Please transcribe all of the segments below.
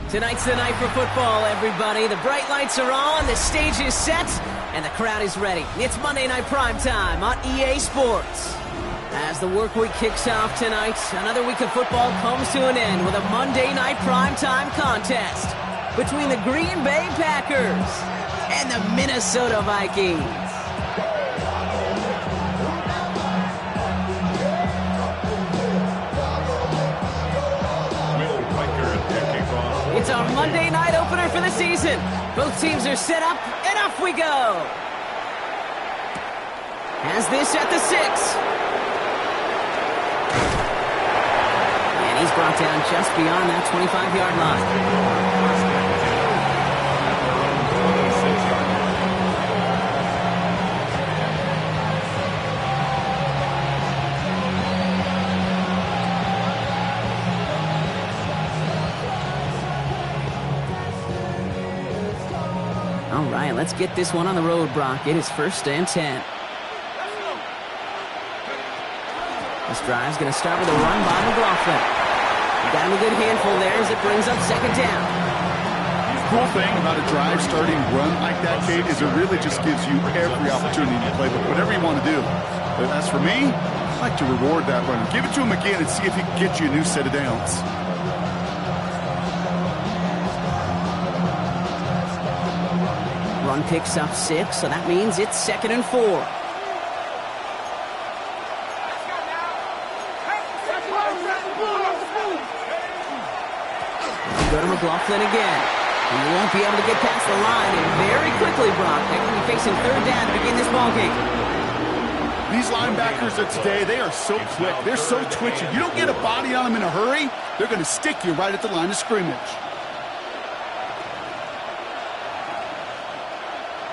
Tonight's the night for football, everybody. The bright lights are on, the stage is set, and the crowd is ready. It's Monday Night Primetime on EA Sports. As the work week kicks off tonight, another week of football comes to an end with a Monday Night Primetime contest between the Green Bay Packers and the Minnesota Vikings. It's our Monday night opener for the season. Both teams are set up, and off we go. Has this at the 6. And he's brought down just beyond that 25-yard line. All right, let's get this one on the road, Brock. It is 1st and 10. This drive's going to start with a run by McLaughlin. Got him a good handful there as it brings up 2nd down. The cool thing about a drive starting run like that, Kate, is it really just gives you every opportunity to play whatever you want to do. But as for me, I like to reward that run. Give it to him again and see if he can get you a new set of downs. Run picks up 6, so that means it's 2nd and 4. Go to McLaughlin again. And he won't be able to get past the line, and very quickly, Brock, they're going to be facing 3rd down to begin this ballgame. These linebackers of today, they are so quick. They're so twitchy. You don't get a body on them in a hurry, they're going to stick you right at the line of scrimmage.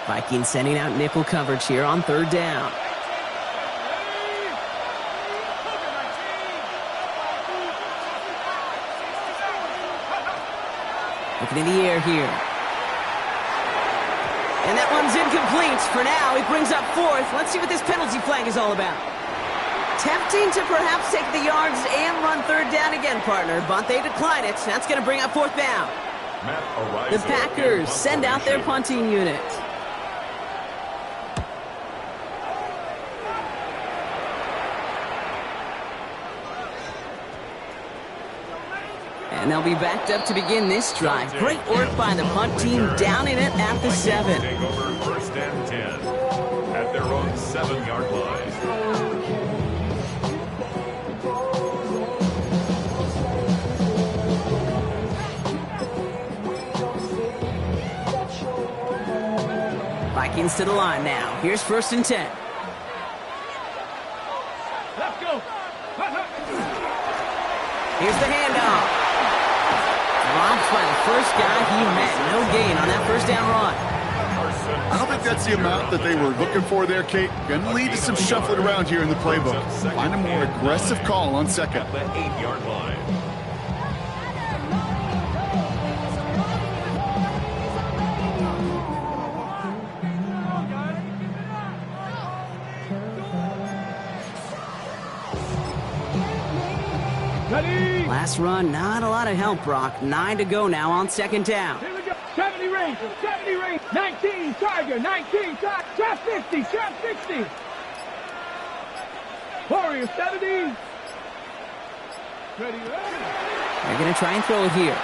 Vikings sending out nickel coverage here on 3rd down. Looking in the air here. And that one's incomplete. For now, he brings up 4th. Let's see what this penalty flag is all about. Tempting to perhaps take the yards and run 3rd down again, partner, but they decline it. That's going to bring up 4th down. The Packers send out their punting unit. And they'll be backed up to begin this drive. Great work by the punt team, downing it at the 7. Take over 1st and 10 at their own 7-yard line. Vikings to the line now. Here's 1st and 10. Let's go. Here's the handoff. Dropped by the first guy he met. No gain on that 1st down run. I don't think that's the amount that they were looking for there, Kate. Going to lead to some shuffling around here in the playbook. Find a more aggressive call on 2nd. At the 8-yard line. Last run, not a lot of help, Brock. 9 to go now on 2nd down. Here we go. 70 range, 19, Tiger, 19, trap 50, trap 60. Warrior 70. Ready, They're going to try and throw it here.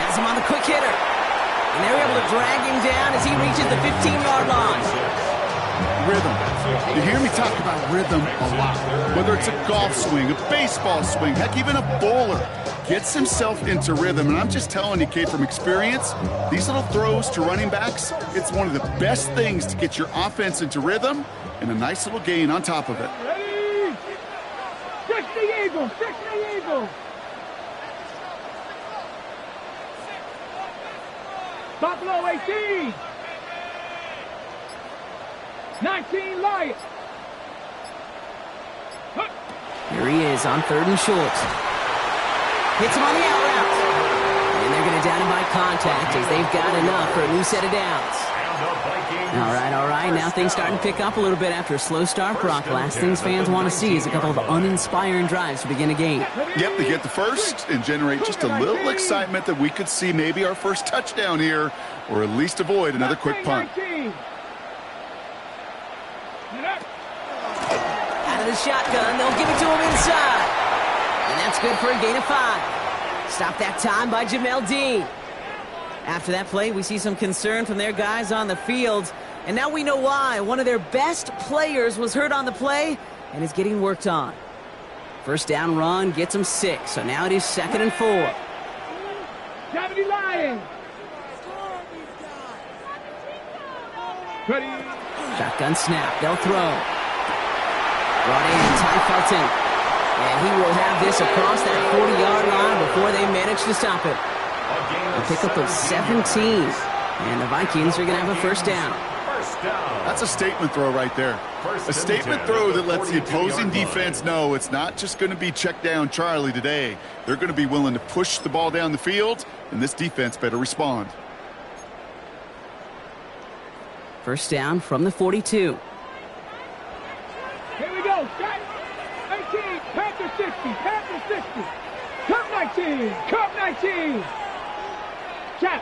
Has him on the quick hitter. And they're able to drag him down as he reaches the 15-yard line. Rhythm. You hear me talk about rhythm a lot. Whether it's a golf swing, a baseball swing, heck, even a bowler gets himself into rhythm. And I'm just telling you, Kate, from experience, these little throws to running backs, it's one of the best things to get your offense into rhythm and a nice little gain on top of it. ready. 60 Eagles, 60 Eagles. Buffalo 18. 19 Lions. Here he is on 3rd and short. Hits him on the out route. And they're going to down him by contact as they've got enough for a new set of downs. All right. Now things starting to pick up a little bit after a slow start, Brock. Last things fans want to see is a couple of uninspiring drives to begin a game. Yep, they get the first and generate just a little excitement that we could see maybe our first touchdown here, or at least avoid another quick punt. Out of the shotgun, they'll give it to him inside. And that's good for a gain of 5. Stop that time by Jamel Dean. After that play, we see some concern from their guys on the field. And now we know why. One of their best players was hurt on the play and is getting worked on. First down run gets them 6. So now it is 2nd and 4. Deputy Lions. Ready. Shotgun snap. They'll throw. Brought in Ty Felton. And he will have this across that 40-yard line before they manage to stop it. A pickup of 17. And the Vikings are going to have a first down. That's a statement throw right there. A statement throw that lets the opposing defense know it's not just going to be check down Charlie today. They're going to be willing to push the ball down the field, and this defense better respond. First down from the 42. Here we go. 19. Panther 60. Panther 60. Cup 19. Cup 19. Check.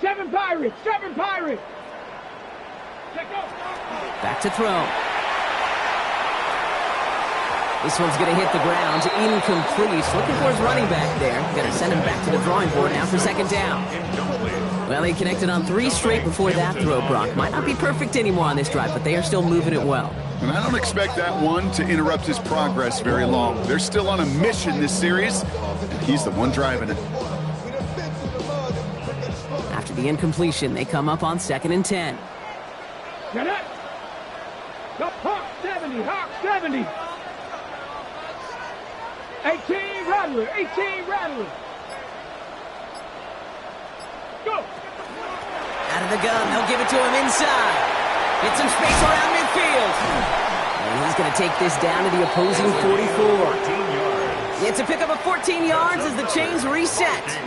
7 Pirates. 7 Pirates. Check out. Back to throw. This one's going to hit the ground. Incomplete. Looking for his running back there. Got to send him back to the drawing board now for second down. Well, they connected on 3 straight before that throw, Brock. Might not be perfect anymore on this drive, but they are still moving it well. And I don't expect that one to interrupt his progress very long. They're still on a mission this series, and he's the one driving it. After the incompletion, they come up on 2nd and 10. Get it. The Hawk 70. Hawk 70. 18 Rattler. 18 Rattler. Go. Out of the gun, they'll give it to him inside. Get some space around midfield. And he's going to take this down to the opposing 44. It's a pickup of 14 yards as the chains reset.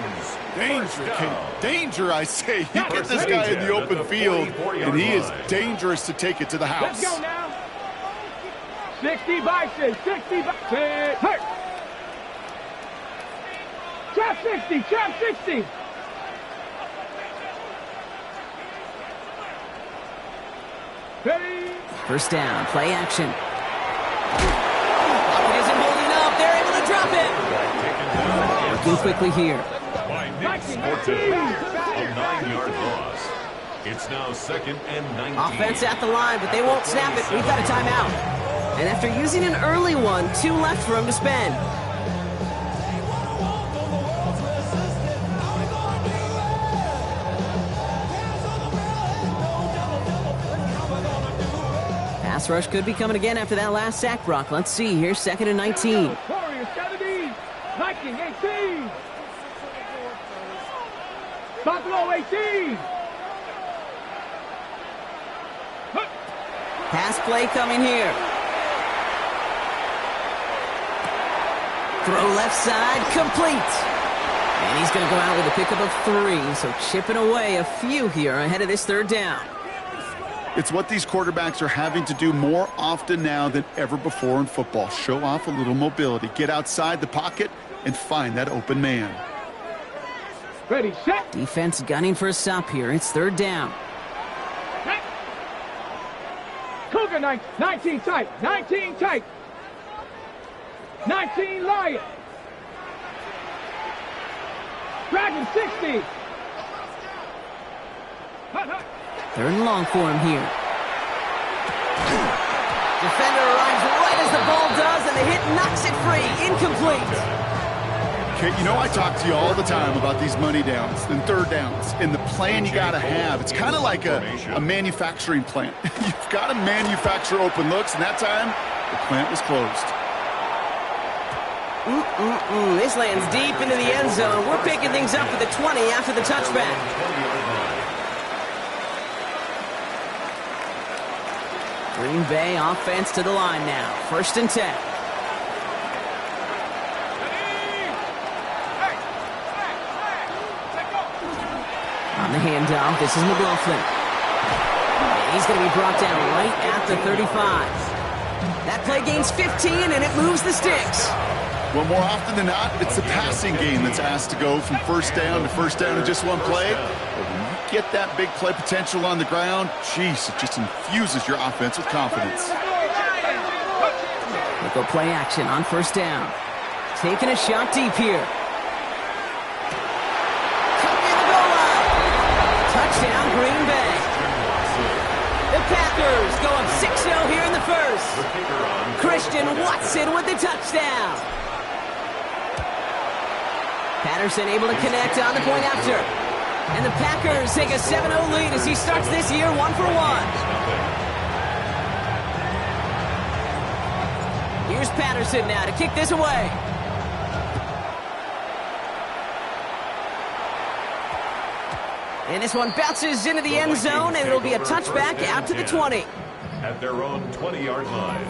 Danger, Kate. Danger, I say. You get this guy in the open field, and he is dangerous to take it to the house. Let's go now. 60 Bison. 60 Bison. Hurt. Trap 60. Trap 60. Ready. First down, play action. Pocket isn't holding up. They're able to drop it. Working quickly here. Nick Sporton, a 9-yard loss. It's now 2nd and 19. Offense at the line, but they won't snap it. We've got a timeout. And after using an early one, 2 left for him to spend. Pass rush could be coming again after that last sack, Brock. Let's see. Here's 2nd and 19. Warriors 70. Viking 18. Buffalo 18. Pass play coming here. Throw left side, complete. And he's going to go out with a pickup of 3. So chipping away a few here ahead of this 3rd down. It's what these quarterbacks are having to do more often now than ever before in football. Show off a little mobility. Get outside the pocket and find that open man. Ready, set. Defense gunning for a stop here. It's 3rd down. Set. Cougar 19 tight. 19 tight. 19 Lion. Dragon 60. Hut, hut. 3rd and long for him here. Defender arrives right as the ball does, and the hit knocks it free. Incomplete. Okay, you know I talk to you all the time about these money downs and 3rd downs and the plan you got to have. It's kind of like a manufacturing plant. You've got to manufacture open looks, and that time, the plant was closed. This lands deep into the end zone. We're picking things up at the 20 after the touchback. Green Bay offense to the line now. 1st and 10. On the handoff, this is McLaughlin. And he's going to be brought down right at the 35. That play gains 15, and it moves the sticks. Well, more often than not, it's the passing game that's asked to go from first down in just one play. But when you get that big play potential on the ground, geez, it just infuses your offense with confidence. They go play action on first down. Taking a shot deep here. Coming in the goal line. Touchdown, Green Bay. The Packers go up 6-0 here in the first. Christian Watson with the touchdown. Patterson able to connect on the point after. And the Packers take a 7-0 lead as he starts this year 1 for 1. Here's Patterson now to kick this away. And this one bounces into the end zone, and it'll be a touchback out to the 20. At their own 20-yard line.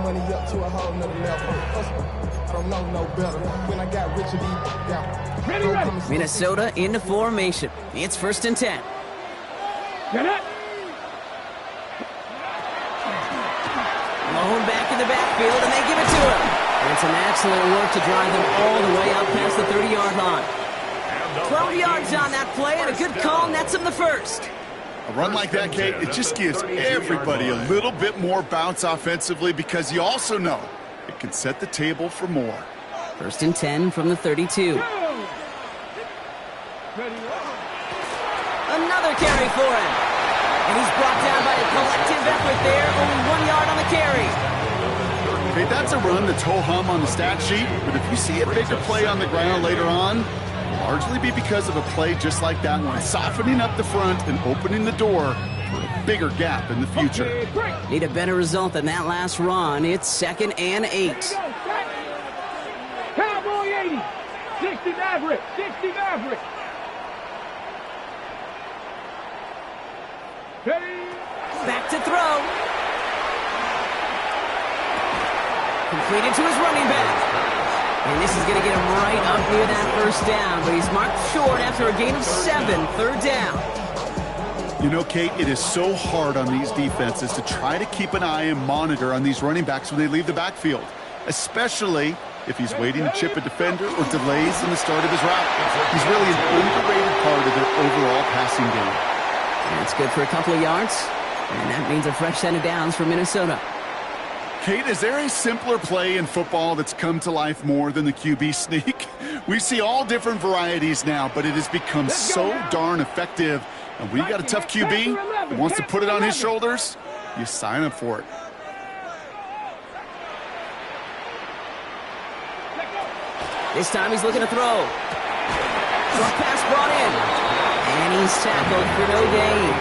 Money up to a whole nother level. I don't know no better. When I got rich and deep, Ready. Minnesota into formation. It's 1st and 10. Get it. Malone back in the backfield, and they give it to him. And some excellent work to drive them all the way out past the 30-yard line. 12 yards on that play, and a good call nets him the first. A run like that, Kate, it just gives everybody a little bit more bounce offensively because you also know it can set the table for more. 1st and 10 from the 32. Another carry for him. And he's brought down by a collective effort there. Only 1 yard on the carry. Okay, that's a run that's ho-hum on the stat sheet, but if you see a bigger play on the ground later on, it'll largely be because of a play just like that one, softening up the front and opening the door for a bigger gap in the future. Need a better result than that last run. It's 2nd and 8. Cowboy 80. 60 Maverick. 60 Maverick. Ready. Back to throw. Completed to his running back. And this is going to get him right up near that first down, but he's marked short after a gain of 7, 3rd down. You know, Kate, it is so hard on these defenses to try to keep an eye and monitor on these running backs when they leave the backfield, especially if he's waiting to chip a defender or delays in the start of his route. He's really an underrated part of their overall passing game. That's good for a couple of yards, and that means a fresh set of downs for Minnesota. Kate, is there a simpler play in football that's come to life more than the QB sneak? We see all different varieties now, but it has become so darn effective. And when you got a tough QB who wants to put it on his shoulders, you sign up for it. This time he's looking to throw. Short pass brought in. And he's tackled for no gain.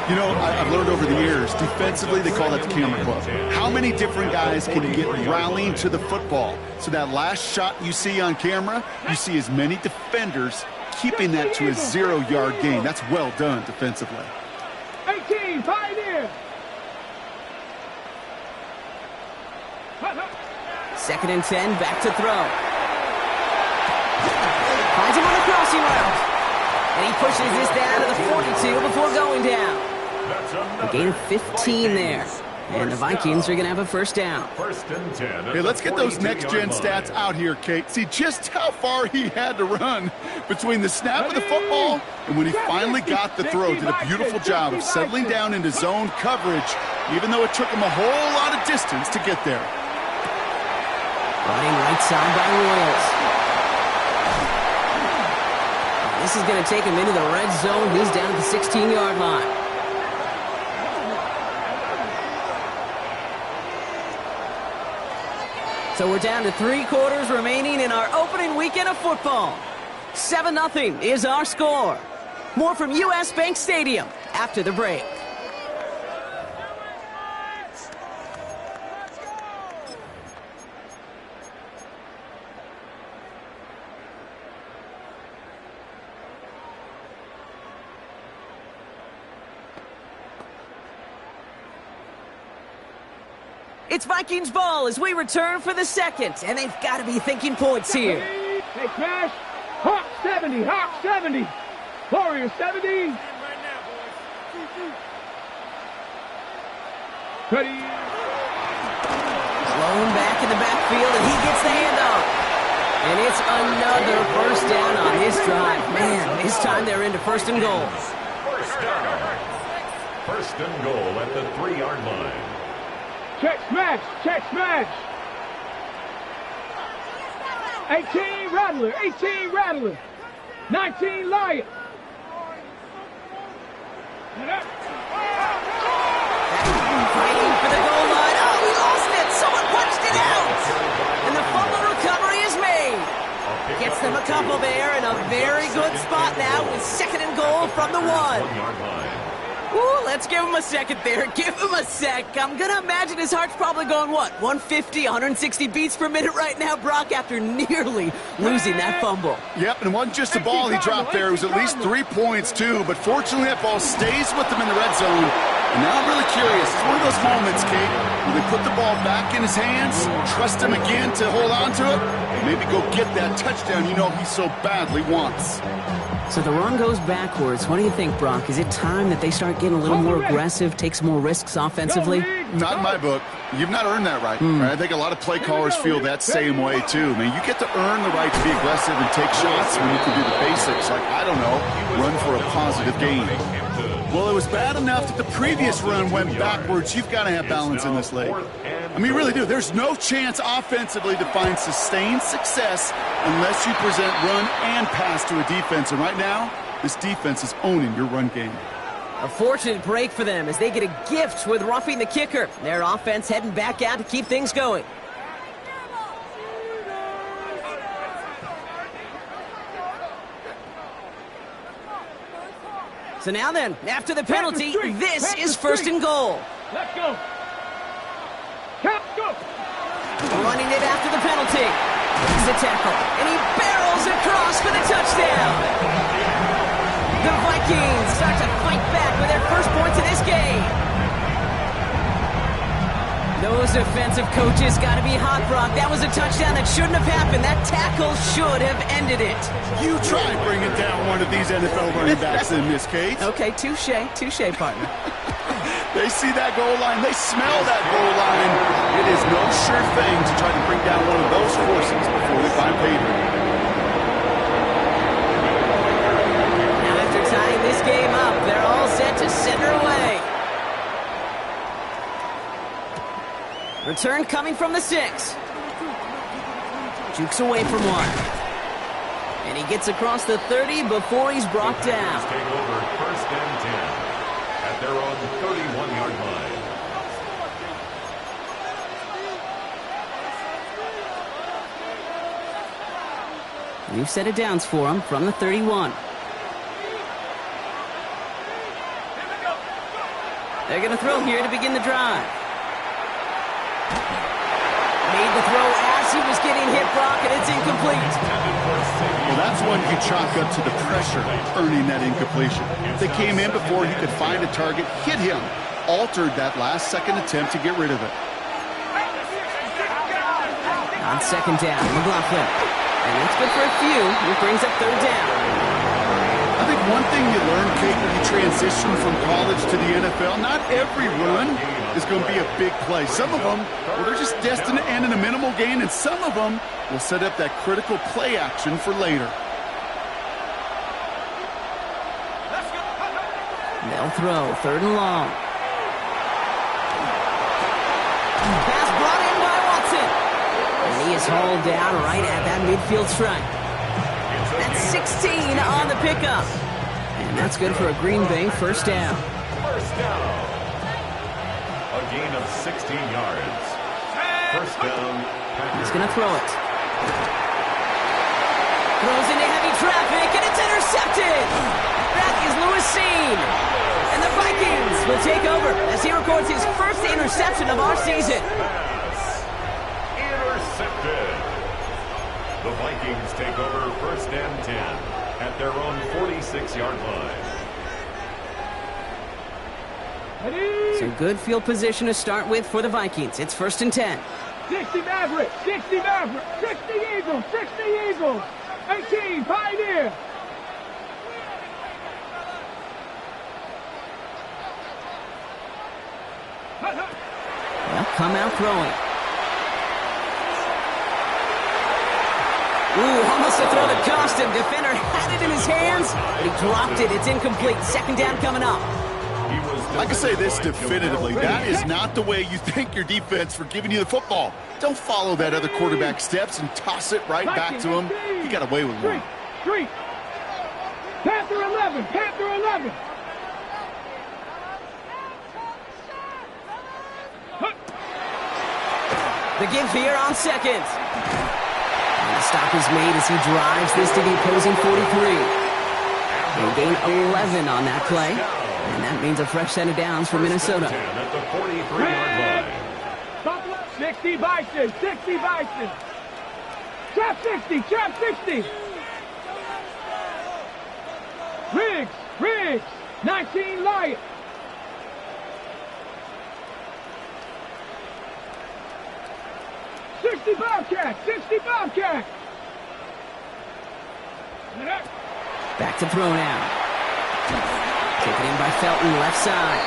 You know, I've learned over the years, defensively, they call that the camera club. How many different guys can you get rallying to the football? So that last shot you see on camera, you see as many defenders keeping that to a 0-yard gain. That's well done defensively. 18, Pioneer. 2nd and 10, back to throw. Finds him on the crossing route. And he pushes this down to the 42 before going down. A gain of 15 there. And the Vikings are going to have a first down. 1st and 10. Hey, let's get those next-gen stats out here, Kate. See just how far he had to run between the snap of the football and when he finally got the throw. Did a beautiful job of settling down into zone coverage, even though it took him a whole lot of distance to get there. Running right side by Royals. This is going to take him into the red zone. He's down at the 16-yard line. So we're down to 3 quarters remaining in our opening weekend of football. 7-0 is our score. More from U.S. Bank Stadium after the break. It's Vikings ball as we return for the second, and they've got to be thinking points here. Hey, smash. Hawk 70, Hawk 70. Warrior 70. Cuddy. Blown back in the backfield, and he gets the handoff. And it's another first down on this drive. Man, this time they're into first and goal. First down. First and goal at the 3-yard line. Check smash, check smash. 18 Rattler, 18 Rattler. 19 Lion. Fighting for the goal line. Oh, we lost it. Someone punched it out. And the fumble recovery is made. Gets them a couple there in a very good spot now with second and goal from the 1. Ooh, let's give him a second there. Give him a sec. I'm going to imagine his heart's probably going, what, 150, 160 beats per minute right now, Brock, after nearly losing that fumble. Yep, and it wasn't just a ball he dropped there. It was at least 3 points, too. But fortunately, that ball stays with him in the red zone. And now I'm really curious. It's one of those moments, Kate, where they put the ball back in his hands, trust him again to hold on to it, and maybe go get that touchdown he so badly wants. So the run goes backwards. What do you think, Brock? Is it time that they start getting a little more aggressive, take some more risks offensively? Not in my book. You've not earned that right. I think a lot of play callers feel that same way, too. I mean, you get to earn the right to be aggressive and take shots when you can do the basics, like, I don't know, run for a positive gain. Well, it was bad enough that the previous run went backwards. You've got to have balance in this league. I mean, you really do. There's no chance offensively to find sustained success unless you present run and pass to a defense. And right now, this defense is owning your run game. A fortunate break for them as they get a gift with roughing the kicker. Their offense heading back out to keep things going. So now then, after the penalty, this is first and goal. Let's go. Count, go. Running it after the penalty. He's the tackle, and he barrels across for the touchdown. The Vikings start to fight back with their first points of this game. Those defensive coaches got to be hot, Brock. That was a touchdown that shouldn't have happened. That tackle should have ended it. You try bringing down one of these NFL running backs in this case. Okay, touche, partner. They see that goal line. They smell that goal line. It is no sure thing to try to bring down one of those forces before they find pay dirt. Now after tying this game up, they're all set to send her away. Return coming from the 6. Jukes away from 1. And he gets across the 30 before he's brought down. Take over first and 10 at their own 31-yard line. New set of downs for him from the 31. They're going to throw here to begin the drive. Made the throw as he was getting hit, Brock, and it's incomplete. Well, that's one you chalk up to the pressure earning that incompletion. They came in before he could find a target, hit him, altered that last-second attempt to get rid of it. On second down, McLaughlin. And that's good for a few. It brings up third down. I think one thing you learn, Kate, when you transition from college to the NFL, not every run is going to be a big play. Some of them, well, they're just destined to end in a minimal gain, and some of them will set up that critical play action for later. They'll throw third and long. Pass brought in by Watson. And he is hauled down right at that midfield stripe. That's 16 on the pickup. And that's good for a Green Bay first down. First down. A gain of 16 yards. First down. He's going to throw it. Throws into heavy traffic, and it's intercepted. That is Lewis Seen. And the Vikings will take over as he records his first interception of our season. Intercepted. The Vikings take over first and 10 at their own 46-yard line. So good field position to start with for the Vikings. It's 1st and 10. 60 Maverick, 60 Maverick, 60 Eagles, 60 Eagles, 18 Pioneer. Well, come out throwing. Ooh, almost a throw that cost him. Defender had it in his hands, but he dropped it. It's incomplete. 2nd down coming up. I can say this definitively. That is not the way you thank your defense for giving you the football. Don't follow that other quarterback steps and toss it right back to him. He got away with one. Street. Panther 11. Panther 11. The give here on 2nd. And the stop is made as he drives this to the opposing 43. They gain 11 on that play. And that means a fresh set of downs for Minnesota. At the 43-yard line. 60 Bison, 60 Bison. Trap 60, trap 60. Riggs, 19 Lion. Bobcat, 60 Bobcat. Back to throw now. Taken in by Felton, left side.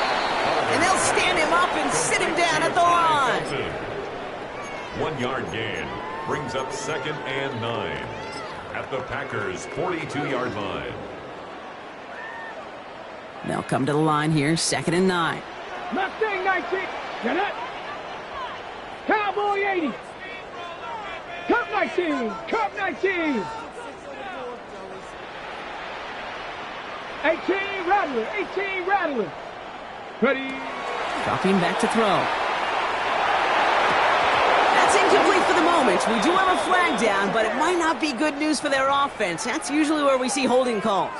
And they'll stand him up and sit him down at the line. 1 yard gain brings up 2nd and 9 at the Packers' 42-yard line. They'll come to the line here, 2nd and 9. Mustang 19. Cowboy 80. Cup 19. Cup 19. 18 Rattler. 18 Rattler. Ready. Dropping back to throw. That's incomplete for the moment. We do have a flag down, but it might not be good news for their offense. That's usually where we see holding calls.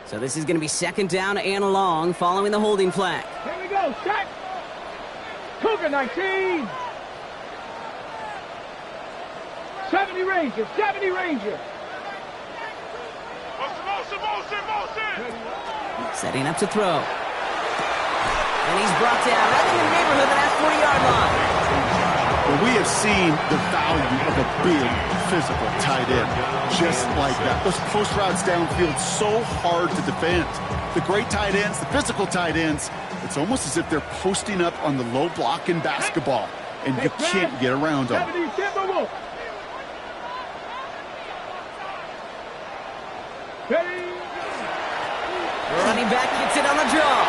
So this is going to be 2nd down and long following the holding flag. Here we go. Set. Cougar 19. 70 Ranger. 70 Ranger. Motion. Setting up to throw. And he's brought down right in the neighborhood of that 40-yard line. Well, we have seen the value of a big physical tight end just like that. Those post routes downfield so hard to defend. The great tight ends, the physical tight ends, it's almost as if they're posting up on the low block in basketball, and you can't get around them. Running back gets it on the draw.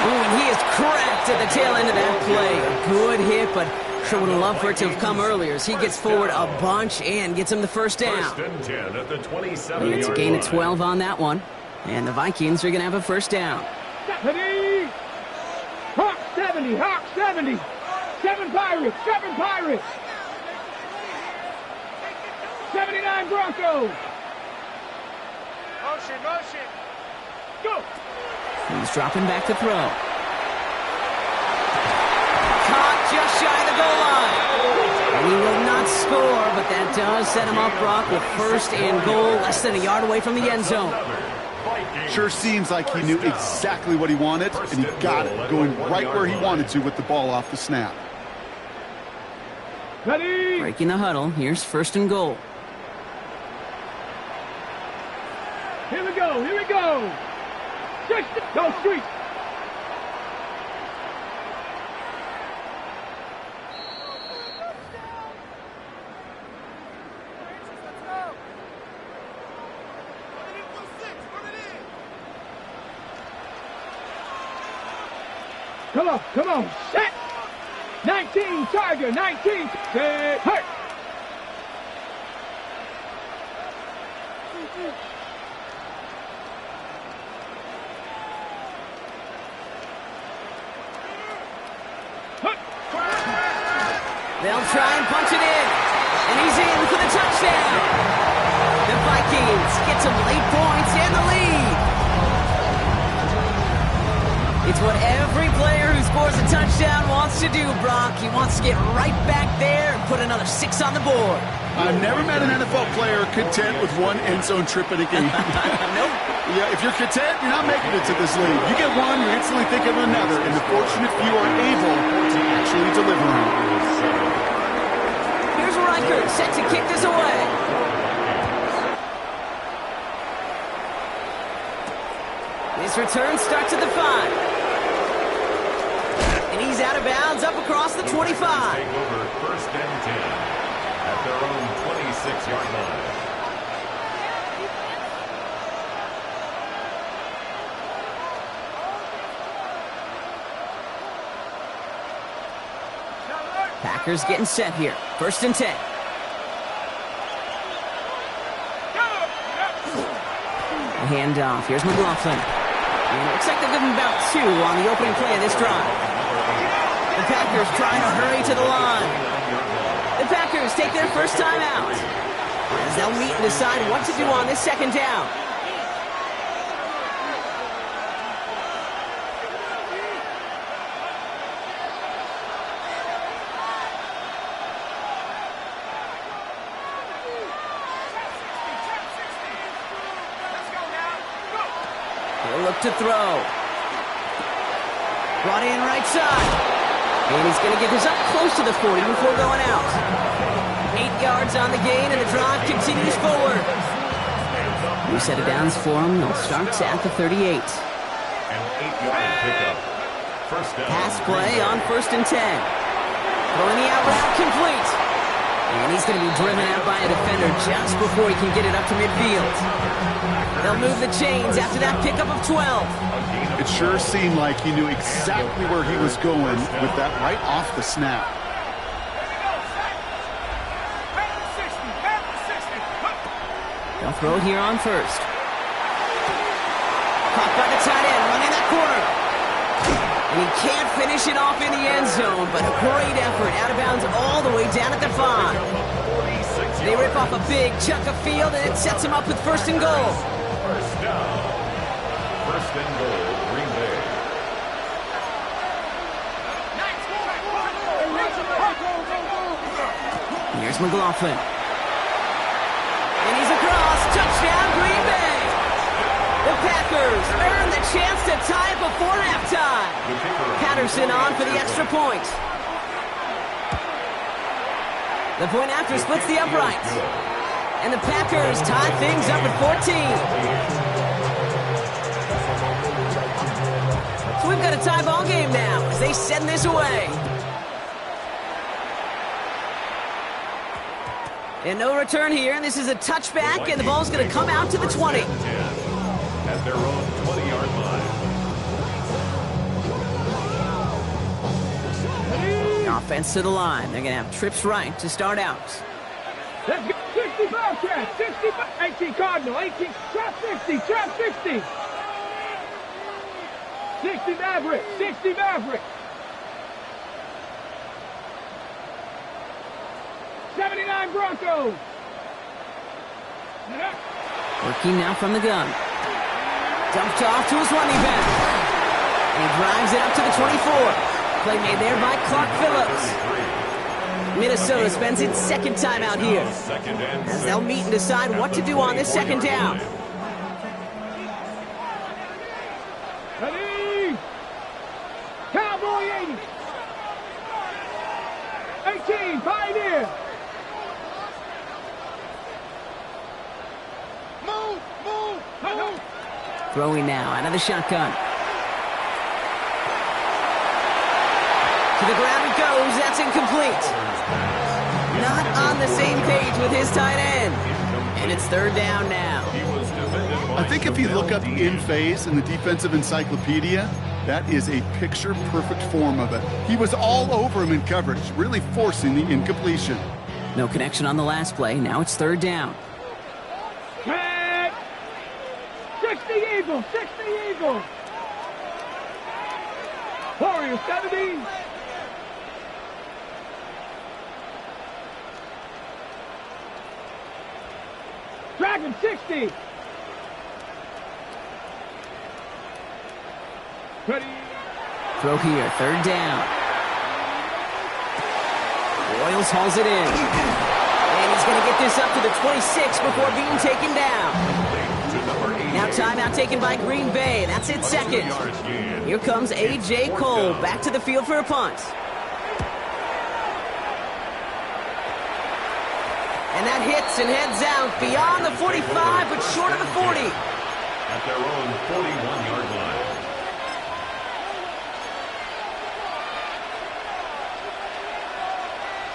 Ooh, and he is cracked at the tail end of that play. A good hit, but sure would have loved for it to have come earlier as he gets forward a bunch and gets him the 1st down. 1st and 10 at the 27-yard It's a gain of 12 on that one. And the Vikings are going to have a 1st down. Hawk 70, Hawk 70. 7 Pirates, 7 Pirates. 79 Broncos. Motion. Go. He's dropping back to throw. Caught just shy of the goal line. And he will not score, but that does set him up, Brock, with 1st and goal, less than a yard away from the end zone. Sure seems like he knew exactly what he wanted, and he got it, going right where he wanted to with the ball off the snap. Ready. Breaking the huddle. Here's 1st and goal. Here we go. Go street. Come on. Set. 19 Tiger. 19. Set. Hurt. They'll try and punch it in. And he's in for the touchdown. The Vikings get some late points and the lead. It's what every player who scores a touchdown wants to do, Brock. He wants to get right back there and put another 6 on the board. I've never met an NFL player content with one end zone trip in a game. Nope. Yeah, if you're content, you're not making it to this league. You get one, you instantly think of another, and the fortunate few are able to actually deliver on it. Here's Reichert, set to kick this away. This return starts at the 5. And he's out of bounds up across the 25. Take over first and 10 at their own 26-yard line. Packers getting set here. First and 10. A handoff. Here's McLaughlin. And it looks like they'll give him about 2 on the opening play of this drive. The Packers trying to hurry to the line. The Packers take their first time out, as they'll meet and decide what to do on this second down. He'll look to throw. Brought in right side. And he's going to get this up close to the 40 before going out. 8 yards on the gain, and the drive continues forward. New set of downs for him. They'll start at the 38. An 8-yard pickup. First down. Pass play on first and 10. Throwing the out route complete. And he's going to be driven out by a defender just before he can get it up to midfield. They'll move the chains after that pickup of 12. It sure seemed like he knew exactly where he was going with that right off the snap. They'll throw here on first. Caught by the tight end, running that corner. And he can't finish it off in the end zone, but a great effort out of bounds all the way down at the 5. They rip off a big chunk of field, and it sets him up with first and goal. First down. First and goal, Green Bay. Here's McLaughlin. And he's across. Touchdown, Green Bay. The Packers earn the chance to tie it before halftime. Patterson on for the extra point. The point after splits the uprights. And the Packers tie things up at 14. So we've got a tie ball game now as they send this away. And no return here, and this is a touchback, and the ball's going to come out to the 20. At their own 20-yard line. Offense to the line. They're going to have trips right to start out. Let's go. 65 trap, 65, 18 Cardinal, 18, trap 60, trap 60. 60 Maverick, 60 Maverick. 79 Broncos. Working now from the gun. Dumped off to his running back. And he drives it up to the 24. Play made there by Clark Phillips. Minnesota spends its second time out here, as they'll meet and decide what to do on this second down. Ready? Cowboy 80. 18, Pioneer. Move. Throwing now out of the shotgun. To the ground it goes. That's incomplete. Not on the same page with his tight end. And it's third down now. I think if you look up in phase in the defensive encyclopedia, that is a picture-perfect form of it. He was all over him in coverage, really forcing the incompletion. No connection on the last play. Now it's third down. Track. 60 Eagles, 60 Eagles. Warriors 70. Dragon 60. Ready. Throw here, third down. Royals hauls it in. And he's going to get this up to the 26 before being taken down. Now timeout taken by Green Bay. That's it, second. Here comes A.J. Cole back to the field for a punt. And that hits and heads out beyond the 45, but short of the 40. At their own 41-yard line.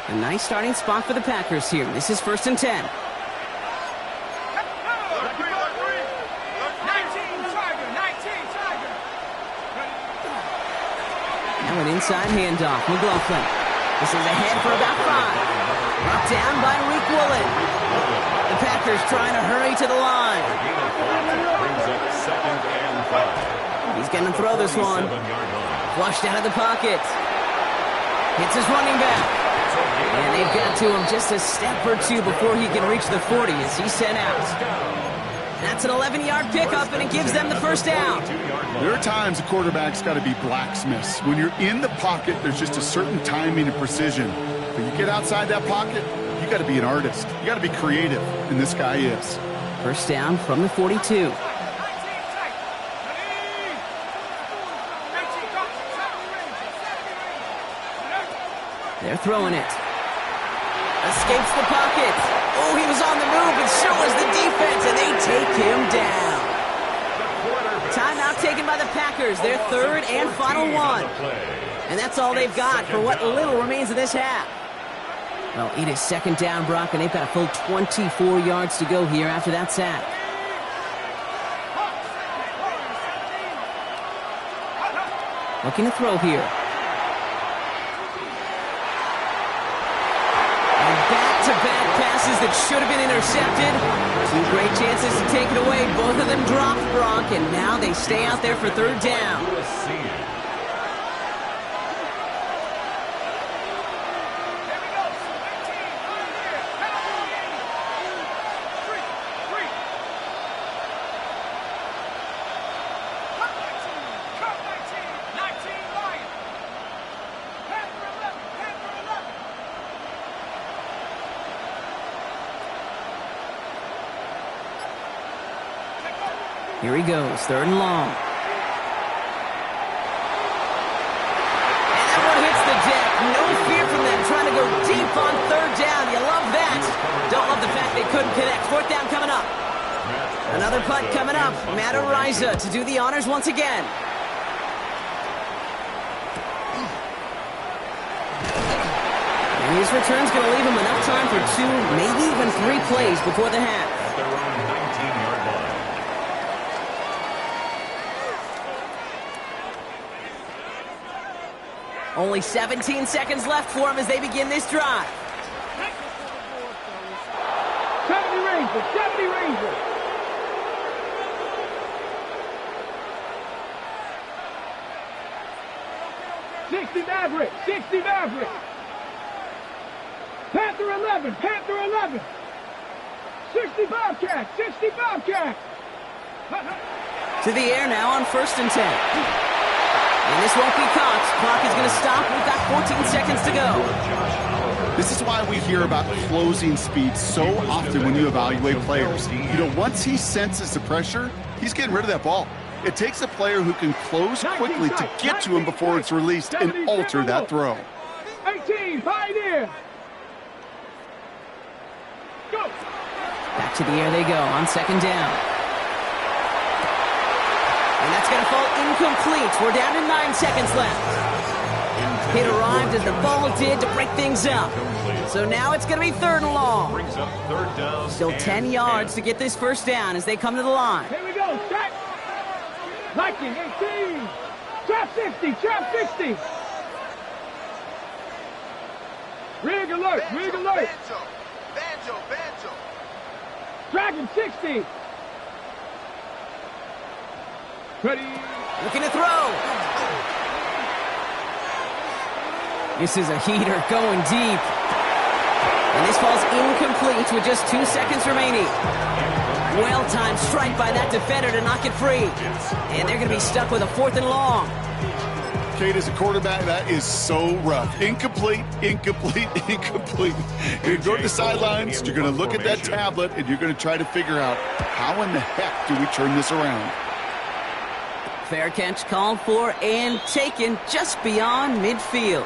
A nice starting spot for the Packers here. This is 1st and 10. Now an inside handoff. McLaughlin. This is ahead for about 5. Brought down by Rick Woolen. The Packers trying to hurry to the line. Brings up 2nd and 5. He's going to throw this one. Flushed out of the pocket. Hits his running back. And they've got to him just a step or two before he can reach the 40 as he's sent out. That's an 11-yard pickup, and it gives them the first down. There are times a quarterback's got to be blacksmiths. When you're in the pocket, there's just a certain timing and precision. But you get outside that pocket, you got to be an artist. You got to be creative, and this guy is. First down from the 42. They're throwing it. Escapes the pocket. Oh, he was on the move, and so was the defense, and they take him down. Timeout taken by the Packers, their 3rd and final one. And that's all they've got for what little remains of this half. Well, it is 2nd down, Brock, and they've got a full 24 yards to go here after that sack. Looking to throw here. Back-to-back passes that should have been intercepted. 2 great chances to take it away. Both of them dropped, Brock, and now they stay out there for 3rd down. Here he goes, 3rd and long. And that one hits the deck. No fear from them trying to go deep on 3rd down. You love that. Don't love the fact they couldn't connect. 4th down coming up. Another punt coming up. Matt Ariza to do the honors once again. And his return's going to leave him enough time for 2, maybe even 3 plays before the half. At their own 19-yard line. Only 17 seconds left for him as they begin this drive. 70 Rangers, 70 Rangers. Maverick, 60 Maverick. Panther 11, Panther 11. 60 Bobcat, 60 Bobcat. To the air now on 1st and 10. And this won't be caught. Clock is going to stop. We've got 14 seconds to go. This is why we hear about closing speed so often when you evaluate players. You know, once he senses the pressure, he's getting rid of that ball. It takes a player who can close quickly to get to him before it's released and alter that throw. 18, Pioneer. Go. Back to the air they go on 2nd down. And that's going to fall incomplete. We're down to 9 seconds left. Hit arrived as the ball did to break things up. So now it's going to be 3rd and long. Brings up 3rd down. Still 10 yards to get this 1st down as they come to the line. Here we go, set. Viking 18. Trap 60, trap 60. Rig alert, rig alert. Banjo. Dragon 60. Ready. Looking to throw. This is a heater going deep. And this falls incomplete with just 2 seconds remaining. Well-timed strike by that defender to knock it free. And they're going to be stuck with a 4th and long. Kate, as a quarterback, that is so rough. Incomplete, incomplete, incomplete. You're going to go to the sidelines, you're going to look at that tablet, and you're going to try to figure out how in the heck do we turn this around. Fair catch called for and taken just beyond midfield.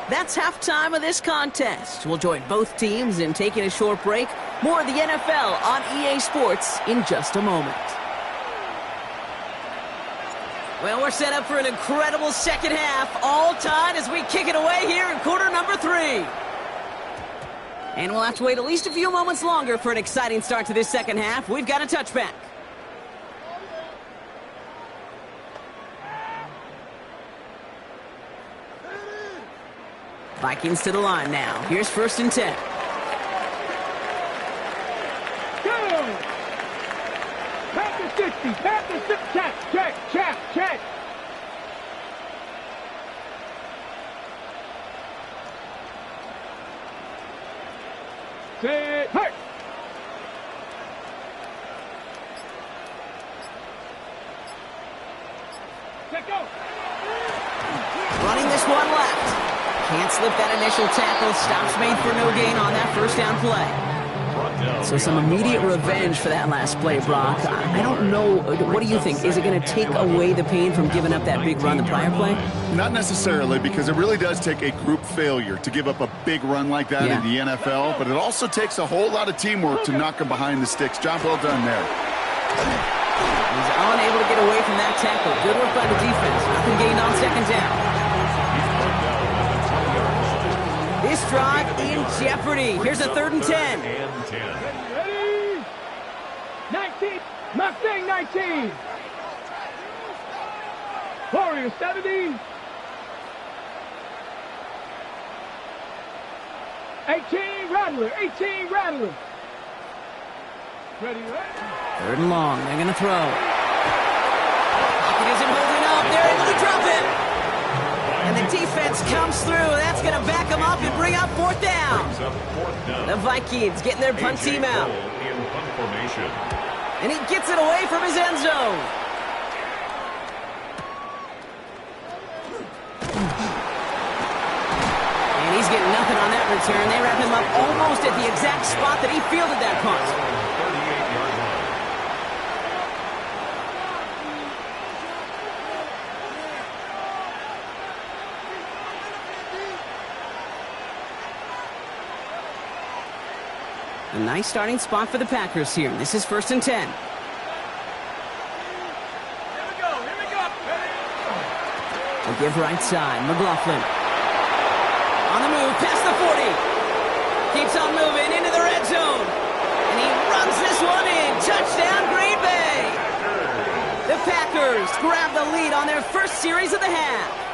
That's halftime of this contest. We'll join both teams in taking a short break. More of the NFL on EA Sports in just a moment. Well, we're set up for an incredible second half. All tied as we kick it away here in quarter number 3. And we'll have to wait at least a few moments longer for an exciting start to this second half. We've got a touchback. Vikings to the line now. Here's 1st and 10. Go! Pass the 60. Pass the 60. Check. Sit. Hurt. Check go. Running this one left. Can't slip that initial tackle. Stops made for no gain on that first down play. So some immediate revenge for that last play, Brock. I don't know. What do you think? Is it going to take away the pain from giving up that big run the prior play? Not necessarily, because it really does take a group failure to give up a big run like that in the NFL, but it also takes a whole lot of teamwork to knock them behind the sticks. Job well done there. He's unable to get away from that tackle. Good work by the defense. Nothing gained on second down. This drive in jeopardy. Here's a 3rd and 10. Ready? 19. Mustang 19. Warrior 70. 18 Rattler. 18 Rattler. Ready? 3rd and long. They're going to throw. Pocket isn't holding up. They're able to drop it. And the defense comes through. That's going to back them up and bring up 4th down. The Vikings getting their punt team out. And he gets it away from his end zone. And he's getting nothing on that return. They wrap him up almost at the exact spot that he fielded that punt. A nice starting spot for the Packers here. This is 1st and 10. Here we go. They give right side. McLaughlin. On the move, past the 40. Keeps on moving into the red zone. And he runs this one in. Touchdown, Green Bay. The Packers grab the lead on their first series of the half.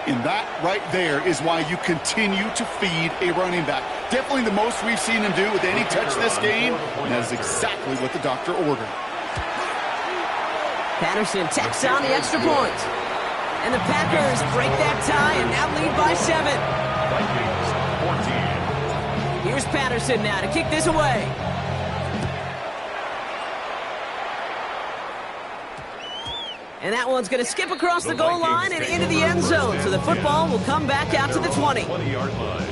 And that right there is why you continue to feed a running back. Definitely the most we've seen him do with any touch this game, and that is exactly what the doctor ordered. Patterson tacks on the extra point. And the Packers break that tie and now lead by 7. Vikings 14. Here's Patterson now to kick this away. And that one's going to skip across the goal line and into the end zone. So the football will come back out to the 20. 20-yard line.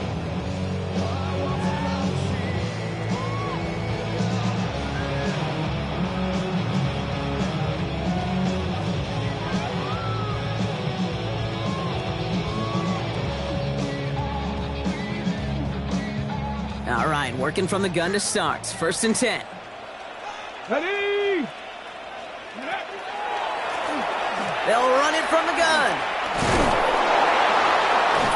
All right, working from the gun to start. 1st and 10. Ready? They'll run it from the gun.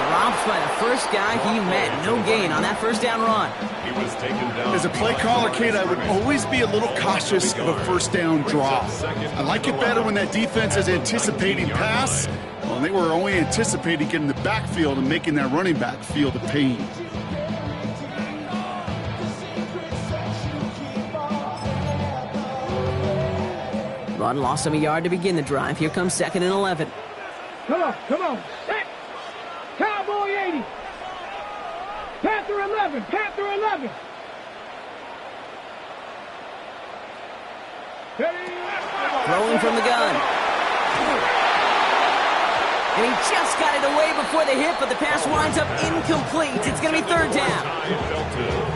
Dropped by the first guy he met. No gain on that first down run. He was taken down. As a play caller, Kate, I would always be a little cautious of a first down draw. I like it better when that defense is anticipating pass. Well, they were only anticipating getting the backfield and making that running back feel the pain. Run lost him a yard to begin the drive. Here comes 2nd and 11. Come on. Set. Cowboy 80. Panther 11. Throwing from the gun. And he just got it away before the hit, but the pass winds up incomplete. It's going to be third down.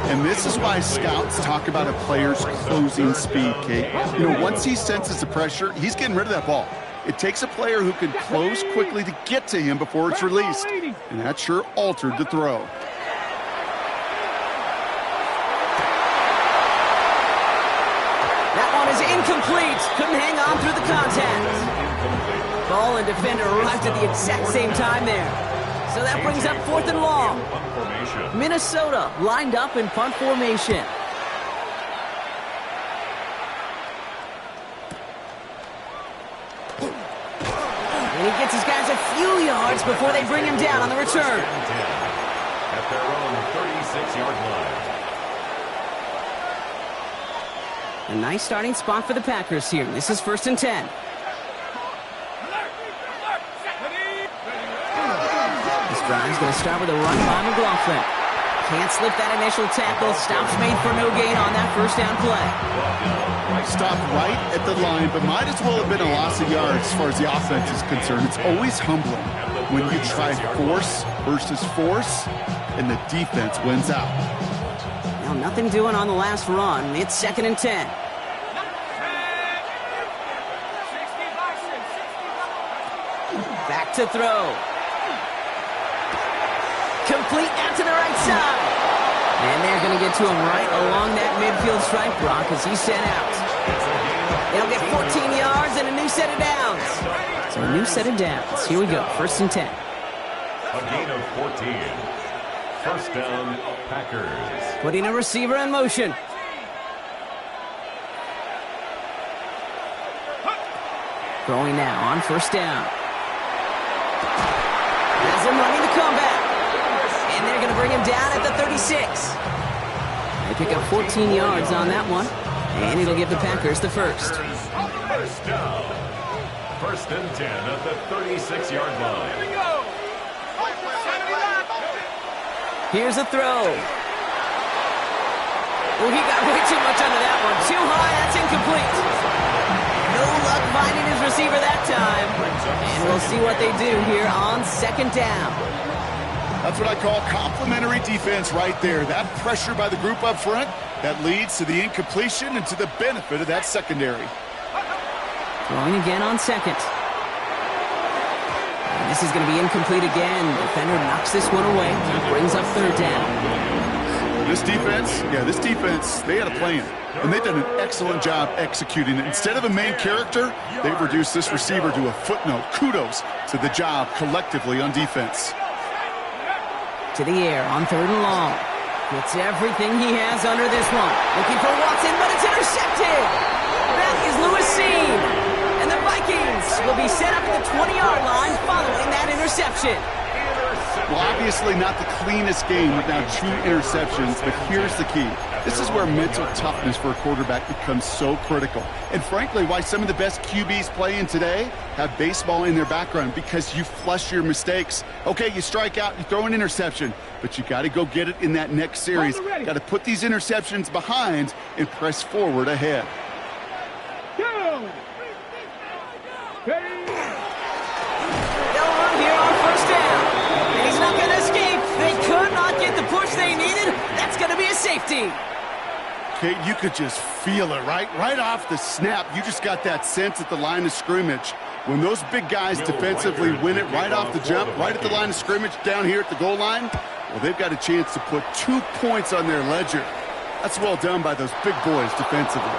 And this is why scouts talk about a player's closing speed, Kate. You know, once he senses the pressure, he's getting rid of that ball. It takes a player who can close quickly to get to him before it's released. And that sure altered the throw. That one is incomplete. Couldn't hang on through the contact. Ball and defender arrived at the exact same time there. So that brings up 4th and long. Minnesota lined up in punt formation. And he gets his guys a few yards before they bring him down on the return. At their own 36-yard line. A nice starting spot for the Packers here. This is 1st and 10. This drive's going to start with a run by McLaughlin. Can't slip that initial tackle. Stops made for no gain on that first down play. Stopped right at the line, but might as well have been a loss of yards as far as the offense is concerned. It's always humbling when you try force versus force, and the defense wins out. Now, nothing doing on the last run. It's 2nd and 10. Back to throw. Complete out to the right side. And they're going to get to him right along that midfield stripe, Brock, as he's sent out. They'll get 14 yards and a new set of downs. So a new set of downs. Here we go, 1st and 10. A gain of 14. First down, Packers. Putting a receiver in motion. Throwing now on 1st down. Has him running the comeback. And they're going to bring him down at the 36. They pick up 14 yards on that one. And it'll give the Packers the first. First down. 1st and 10 at the 36-yard line. Here's a throw. Oh, he got way too much under that one. Too high, that's incomplete. No luck finding his receiver that time. And we'll see what they do here on 2nd down. That's what I call complimentary defense right there. That pressure by the group up front, that leads to the incompletion and to the benefit of that secondary. Throwing again on 2nd. And this is going to be incomplete again. Defender knocks this one away. Brings up 3rd down. This defense, they had a plan. And they've done an excellent job executing it. Instead of a main character, they've reduced this receiver to a footnote. Kudos to the job collectively on defense. To the air on 3rd and long. Gets everything he has under this one. Looking for Watson, but it's intercepted. That is Lewis seen. And the Vikings will be set up at the 20-yard line following that interception. Well, obviously not the cleanest game with now 2 interceptions, but here's the key. This is where mental toughness for a quarterback becomes so critical. And frankly, why some of the best QBs playing today have baseball in their background, because you flush your mistakes. Okay, you strike out, you throw an interception, but you got to go get it in that next series. Got to put these interceptions behind and press forward ahead. They'll run here on 1st down. And he's not going to escape. They could not get the push they needed. That's going to be a safety. Kate, you could just feel it, right? Right off the snap, you just got that sense at the line of scrimmage. When those big guys defensively win it right off the jump, right at the line of scrimmage down here at the goal line, well, they've got a chance to put 2 points on their ledger. That's well done by those big boys defensively.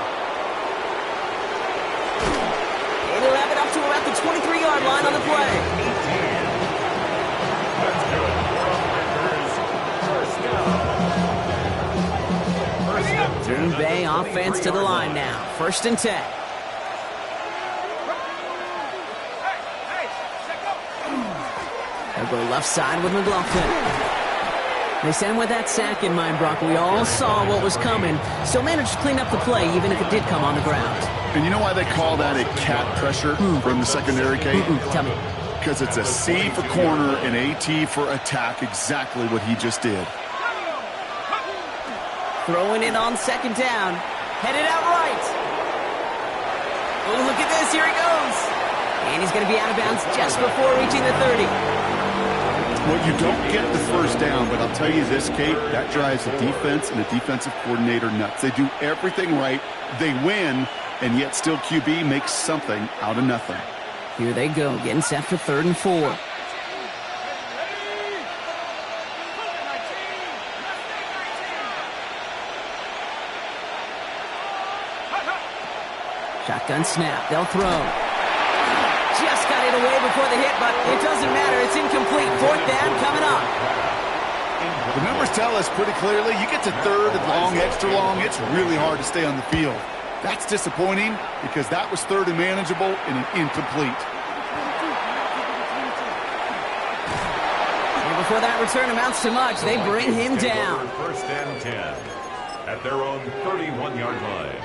It'll have it up to about the 23-yard line on the play. Green Bay offense to the line now. 1st and 10. They'll go left side with McLaughlin. They sent him with that sack in mind, Brock. We all saw what was coming, so managed to clean up the play, even if it did come on the ground. And you know why they call that a cat pressure from the secondary, Kate? Tell me. Because it's a C for corner and a T for attack, exactly what he just did. Throwing it on 2nd down. Headed out right. Oh, look at this. Here he goes. And he's going to be out of bounds just before reaching the 30. Well, you don't get the first down, but I'll tell you this, Kate, that drives the defense and the defensive coordinator nuts. They do everything right, they win, and yet still QB makes something out of nothing. Here they go, getting set for 3rd and 4. Shotgun snap, they'll throw. Just got it away before the hit, but it doesn't matter. It's incomplete. 4th down coming up. The numbers tell us pretty clearly, you get to 3rd and long, extra long, it's really hard to stay on the field. That's disappointing because that was 3rd and manageable and an incomplete. And before that return amounts to much, they bring him down. 1st and 10 at their own 31-yard line.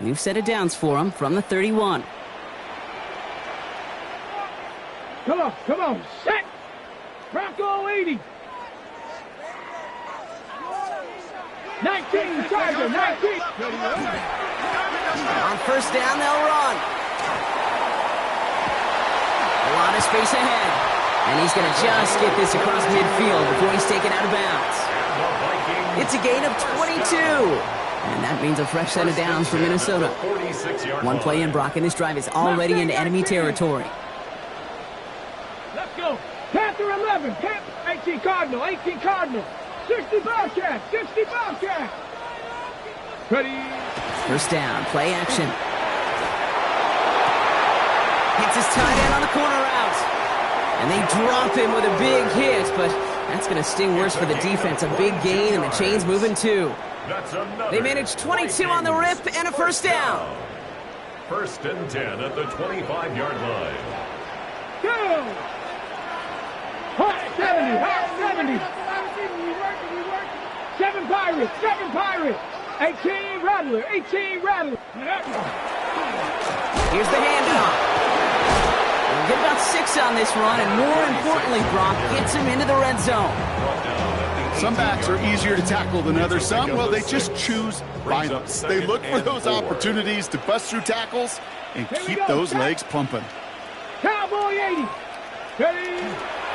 New set of downs for him from the 31. Come on, set! Bronco 80. 19, Tiger, 19. On 1st down, they'll run. A lot of space ahead. And he's going to just get this across midfield before he's taken out of bounds. It's a gain of 22. And that means a fresh set of downs for Minnesota. 1 play in, Brock, and this drive is already into enemy territory. Let's go. Panther 11, Panther 18 Cardinal, 18 Cardinal. 60 Bobcat, 60 Bobcat. Ready. 1st down, play action. Hits his tight end on the corner out. And they drop him with a big hit, but that's going to sting worse for the defense. A big gain, and the chain's moving too. They managed 22 on the rip and a 1st down. 1st and 10 at the 25-yard line. Go! Hot 70, hot 70. 7 Pirates, 7 Pirates. 18 Rattler, 18 Rattler. Here's the handoff. We'll get about 6 on this run, and more importantly, Brock gets him into the red zone. Some backs are easier to tackle than others. Some, well, they just choose violence. They look for those opportunities to bust through tackles and keep those legs pumping. Cowboy 80. Ready.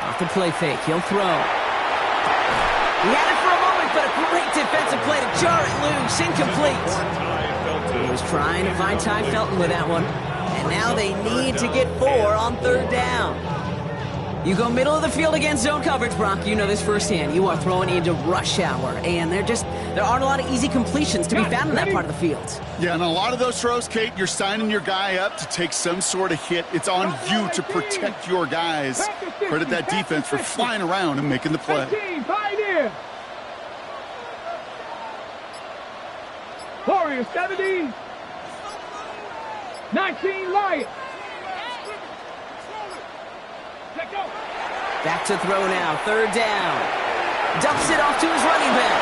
Off the play fake, he'll throw. He had it for a moment, but a great defensive play to jar it loose. Incomplete. He was trying to find Ty Felton with that one. And now they need to get 4 on 3rd down. You go middle of the field against zone coverage, Brock. You know this firsthand. You are throwing into rush hour, and there aren't a lot of easy completions to be found in that part of the field. Yeah, and a lot of those throws, Kate, you're signing your guy up to take some sort of hit. It's on you to protect your guys. Credit that defense for flying around and making the play. 18, Pioneer. Warrior 70. 19, Lion. Back to throw now, 3rd down. Dumps it off to his running back.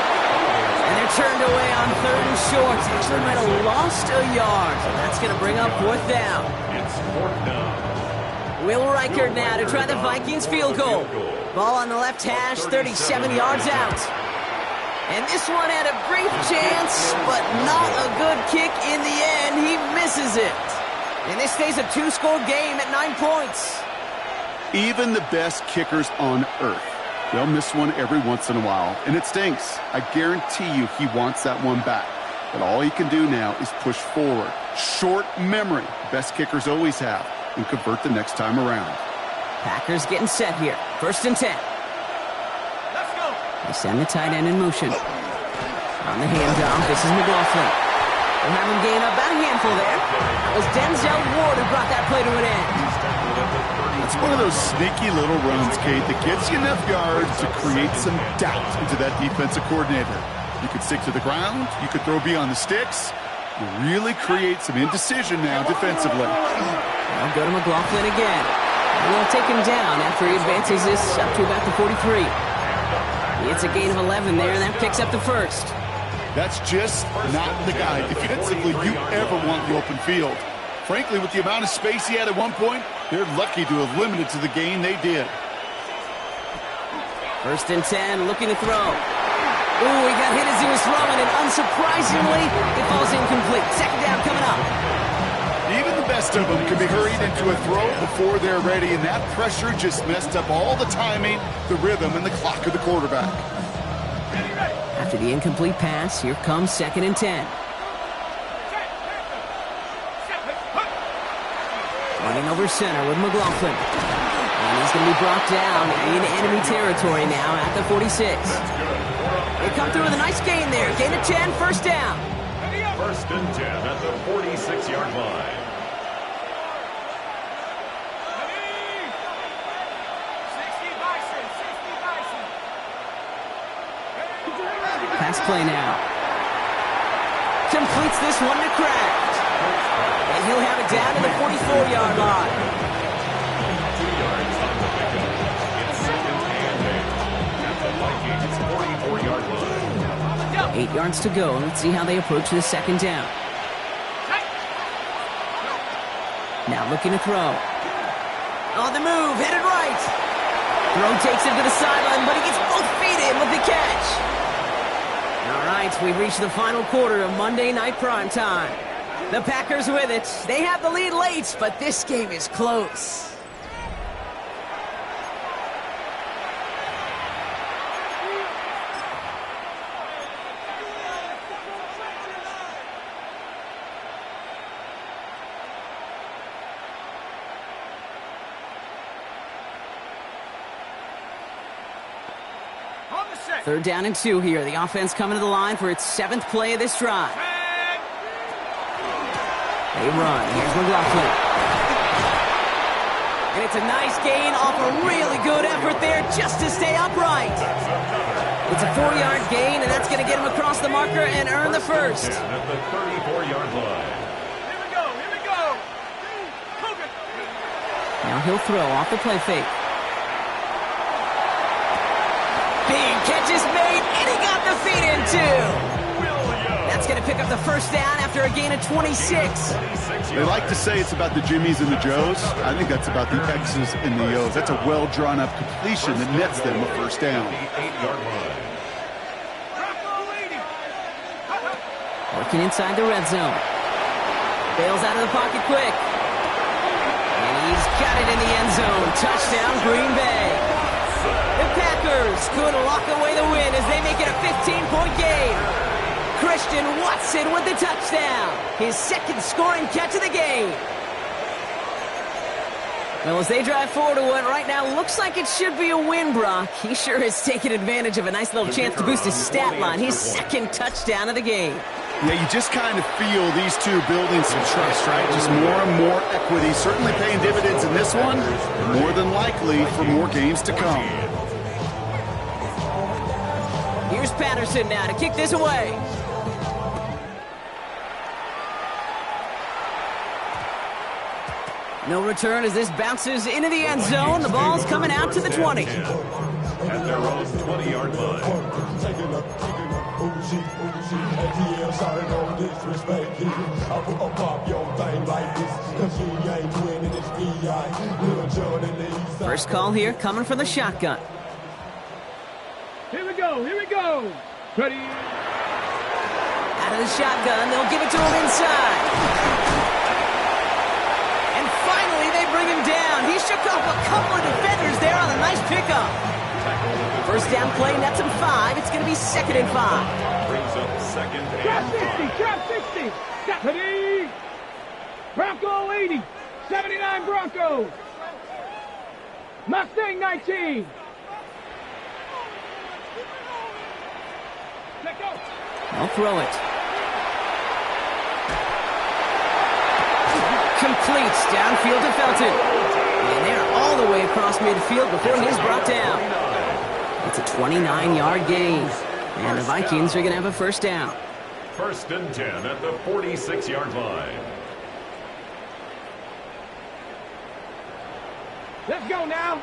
And they're turned away on 3rd and short. Actually might have lost a yard. So that's going to bring up 4th down. It's 4th down. Will Reichert now to try the Vikings field goal. Ball on the left hash, 37 yards out. And this one had a brief chance, but not a good kick in the end. He misses it. And this stays a 2-score game at 9 points. Even the best kickers on earth, they'll miss one every once in a while, and it stinks. I guarantee you he wants that one back. But all he can do now is push forward. Short memory, best kickers always have, and convert the next time around. Packers getting set here. 1st and 10. Let's go. They send the tight end in motion. On the handoff, this is McLaughlin. They'll have him gain up about a handful there. That was Denzel Ward who brought that play to an end. It's one of those sneaky little runs, Kate, that gets you enough yards to create some doubt into that defensive coordinator. You could stick to the ground. You could throw beyond the sticks. You really create some indecision now defensively. I'll go to McLaughlin again. And they'll take him down after he advances this up to about the 43. It's a gain of 11 there, and that picks up the 1st. That's just not the guy defensively you ever want in the open field. Frankly, with the amount of space he had at one point, they're lucky to have limited to the gain they did. 1st and 10, looking to throw. Ooh, he got hit as he was throwing, and unsurprisingly, it falls incomplete. Second down coming up. Even the best of them can be hurried into a throw before they're ready, and that pressure just messed up all the timing, the rhythm, and the clock of the quarterback. After the incomplete pass, here comes 2nd and 10. Running over center with McLaughlin. And he's going to be brought down in enemy territory now at the 46. They come through with a nice gain there. Gain of 10, first down. 1st and 10 at the 46-yard line. Pass play now. Completes this one to Kraft. And he'll have it down to the 44-yard line. 2 yards on the pickup. It's 2nd and 8 at the Vikings' 44-yard line. 8 yards to go. Let's see how they approach this 2nd down. Now looking to throw. On the move, headed right. Throw takes him to the sideline, but he gets both feet in with the catch. All right, we've reached the final quarter of Monday Night Primetime. The Packers with it. They have the lead late, but this game is close. Third down and 2 here. The offense coming to the line for its 7th play of this drive. They run. Here's McLaughlin. And it's a nice gain off a really good effort there just to stay upright. It's a 4-yard gain, and that's going to get him across the marker and earn the first. At the 34-yard line. Here we go. Now he'll throw off the play fake. Big catch is made, and he got the feet in too. That's going to pick up the first down after a gain of 26. They like to say it's about the Jimmies and the Joes. I think that's about the X's and the O's. That's a well-drawn-up completion that nets them a first down. 8-yard line. Working inside the red zone. Bails out of the pocket quick. And he's got it in the end zone. Touchdown, Green Bay. The Packers could lock away the win as they make it a 15-point game. Christian Watson with the touchdown. His 2nd scoring catch of the game. Well, as they drive forward to what right now looks like it should be a win, Brock, he sure has taken advantage of a nice little chance to boost his stat line. His 2nd touchdown of the game. Yeah, you just kind of feel these two building some trust, right? Just more and more equity, certainly paying dividends in this one, more than likely for more games to come. Here's Patterson now to kick this away. No return as this bounces into the end zone. The ball's coming out to the 20. At their own 20-yard line. First call here coming from the shotgun. Here we go. Ready. Out of the shotgun, they'll give it to him inside. And finally, they bring him down. He shook off a couple of defenders there on a nice pickup. First down play, nets him 5. It's going to be 2nd and 5. Brings up 2nd and 5. Trap 60. Ready. Bronco 80. 79 Broncos. Mustang 19. I'll throw it. Completes downfield to Felton. And they're all the way across midfield before he's brought down. It's a 29-yard gain. And the Vikings are going to have a first down. 1st and 10 at the 46-yard line. Let's go now.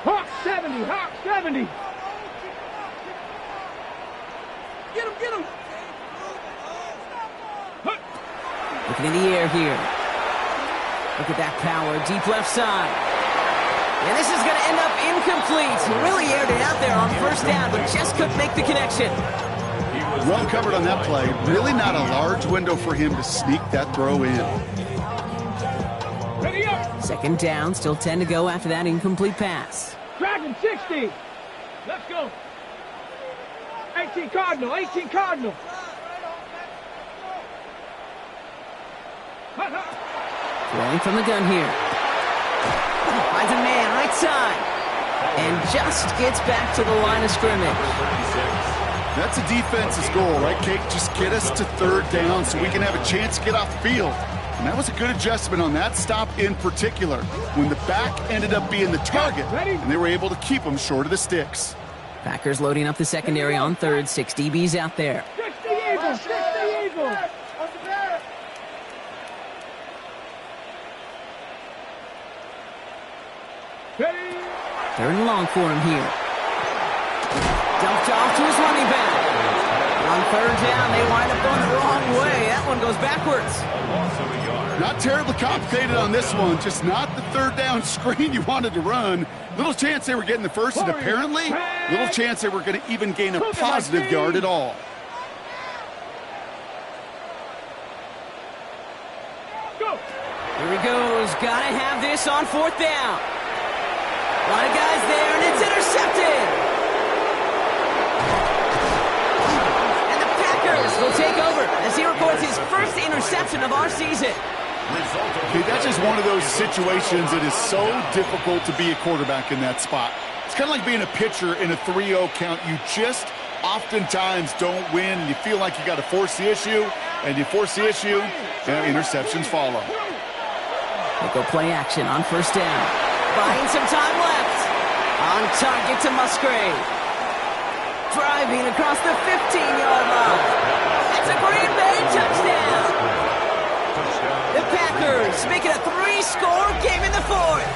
Hawk 70. Hawk 70. Get him. Looking in the air here. Look at that power, deep left side. And this is going to end up incomplete. He really aired it out there on first down, but just couldn't make the connection. Well covered on that play. Really not a large window for him to sneak that throw in. Ready up. Second down, still 10 to go after that incomplete pass. Dragon 60. Let's go. 18 Cardinal, 18 Cardinal. Throwing from the gun here. Finds a man right side. And just gets back to the line of scrimmage. That's a defense's goal, right, Kate? Just get us to third down so we can have a chance to get off the field. And that was a good adjustment on that stop in particular, when the back ended up being the target, and they were able to keep him short of the sticks. Packers loading up the secondary on third. 6 DBs out there. 60 Eagles, 60 Eagles. Ready. Third and long for him here. Dumped off to his running back. On third down, they wind up going the wrong way. That one goes backwards. Not terribly complicated on this one, just not the third down screen you wanted to run. Little chance they were getting the first, and apparently, little chance they were going to even gain a positive yard at all. Go. Here he goes. Gotta have this on fourth down. A lot of guys there, and it's intercepted. And the Packers will take over as he records his first interception of our season. Okay, that's just one of those situations that is so difficult to be a quarterback in that spot. It's kind of like being a pitcher in a 3-0 count. You just oftentimes don't win, and you feel like you got to force the issue, and you force the issue, and interceptions follow. They go play action on first down. Buying some time left. On target to Musgrave. Driving across the 15-yard line. It's a Green Bay touchdown. The Packers make it a 3-score game in the fourth.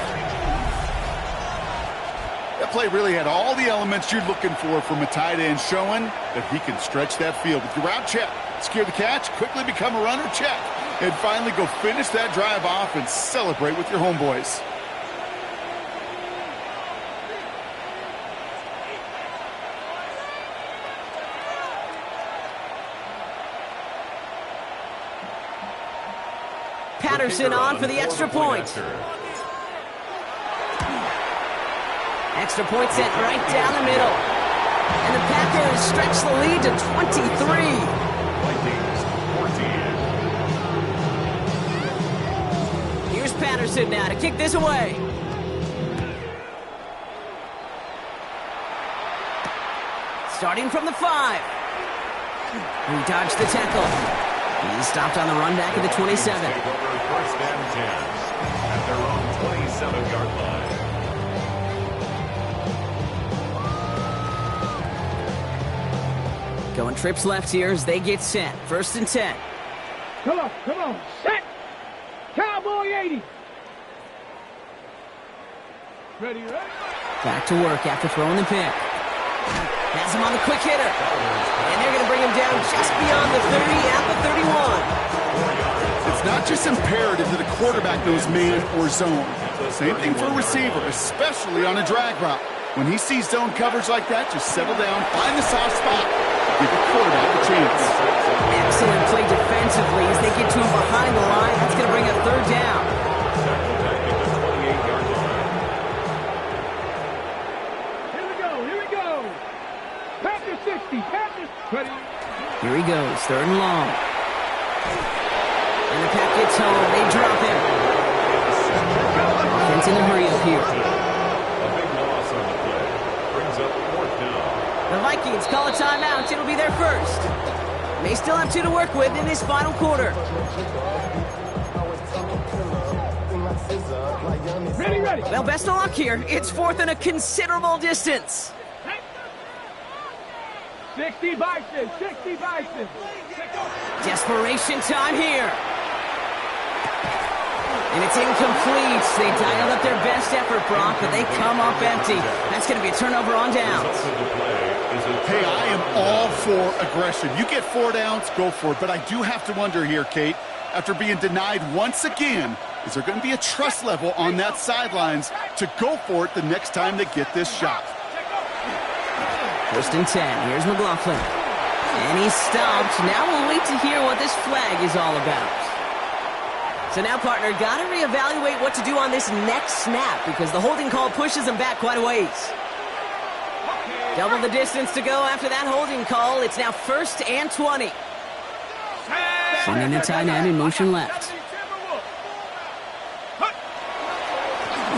That play really had all the elements you're looking for from a tight end, showing that he can stretch that field with your route check, secure the catch, quickly become a runner check, and finally go finish that drive off and celebrate with your homeboys. Patterson on for the extra point. Extra point sent right down the middle. And the Packers stretch the lead to 23. Vikings 14. Here's Patterson now to kick this away. Starting from the 5. He dodged the tackle. He's stopped on the run back at the 27. Take over first and 10 at their own 27-yard line. Going trips left here as they get set. First and 10. Come on, come on. Set. Cowboy 80. Ready, ready. Back to work after throwing the pick. Has him on the quick hitter. And they're going to bring him down just beyond the 30 at the 31. It's not just imperative that a quarterback knows man or zone. Same thing for a receiver, especially on a drag route. When he sees zone coverage like that, just settle down, find the soft spot, give the quarterback a chance. Excellent play defensively as they get to him behind the line. That's going to bring a third down. Ready. Here he goes, third and long. And the Pack gets home. They drop him. Offense in a hurry up here. A big loss on the play. Brings up fourth down. The Vikings call a timeout. It'll be their first. They still have 2 to work with in this final quarter. Ready, ready. Well, best of luck here. It's fourth and a considerable distance. 60 Bison, 60 Bison. Desperation time here. And it's incomplete. They dialed up their best effort, Brock, but they come up empty. That's going to be a turnover on downs. Hey, I am all for aggression. You get 4 downs, go for it. But I do have to wonder here, Kate, after being denied once again, is there going to be a trust level on that sidelines to go for it the next time they get this shot? 1st and 10. Here's McLaughlin. And he's stopped. Now we'll wait to hear what this flag is all about. So now, partner, got to reevaluate what to do on this next snap because the holding call pushes him back quite a ways. Double the distance to go after that holding call. It's now 1st and 20. Sending the tight end in motion left.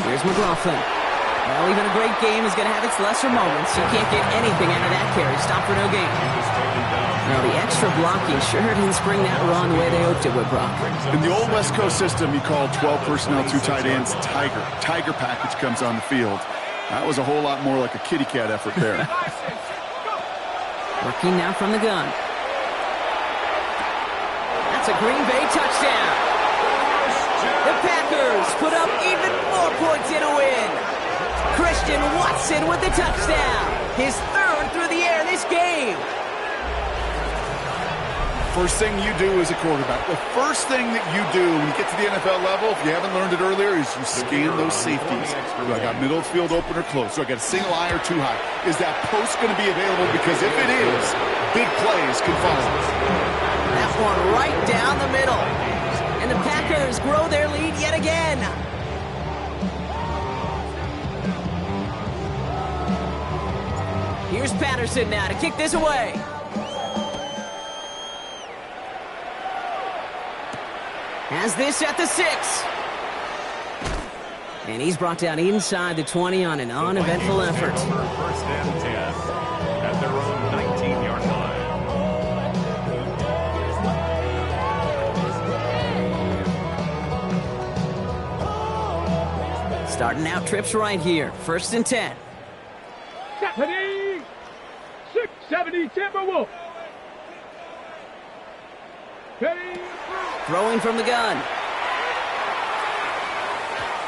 Here's McLaughlin. Well, even a great game is going to have its lesser moments. You can't get anything out of that carry. Stop for no gain. Now, the extra blocking sure didn't spring that run the way they hoped it would, Brock. In the old West Coast system, you called 12 personnel, 2 tight ends, Tiger. Tiger package comes on the field. That was a whole lot more like a kitty cat effort there. Working now from the gun. That's a Green Bay touchdown. The Packers put up even more points in a win. Christian Watson with the touchdown. His 3rd through the air this game. First thing you do as a quarterback, the first thing that you do when you get to the NFL level, if you haven't learned it earlier, is you scan those safeties. Do I got middle of the field open or close? Do I got a single eye or too high? Is that post going to be available? Because if it is, big plays can follow. That one right down the middle. And the Packers grow their lead yet again. Here's Patterson now to kick this away. Has this at the 6. And he's brought down inside the 20 on an uneventful effort. 1st and 10 at their own 19-yard line. Starting out trips right here. 1st and 10. 670 Timberwolf. Throwing from the gun.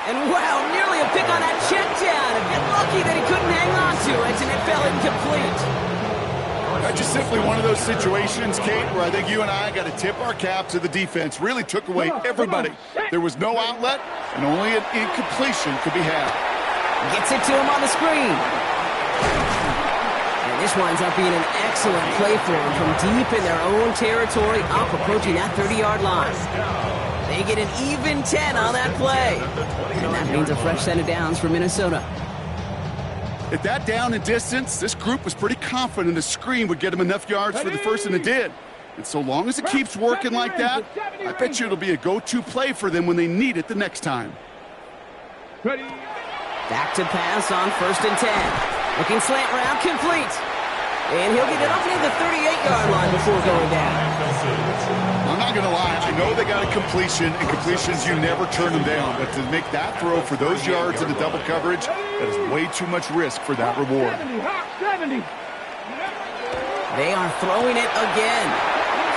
And wow, nearly a pick on that check down. A bit lucky that he couldn't hang on to it, and it fell incomplete. That's just simply one of those situations, Kate, where I think you and I got to tip our cap to the defense. Really took away everybody. There was no outlet, and only an incompletion could be had. Gets it to him on the screen. And this winds up being an excellent play for him from deep in their own territory, up approaching that 30-yard line. They get an even 10 on that play. And that means a fresh set of downs for Minnesota. At that down and distance, this group was pretty confident a screen would get them enough yards for the first, and it did. And so long as it keeps working like that, I bet you it'll be a go-to play for them when they need it the next time. Back to pass on 1st and 10. Looking slant route, complete. And he'll get it up near the 38-yard line before going down. I'm not going to lie. I know they got a completion, and completions, you never turn them down. But to make that throw for those yards in the double coverage, that is way too much risk for that reward. 70. They are throwing it again.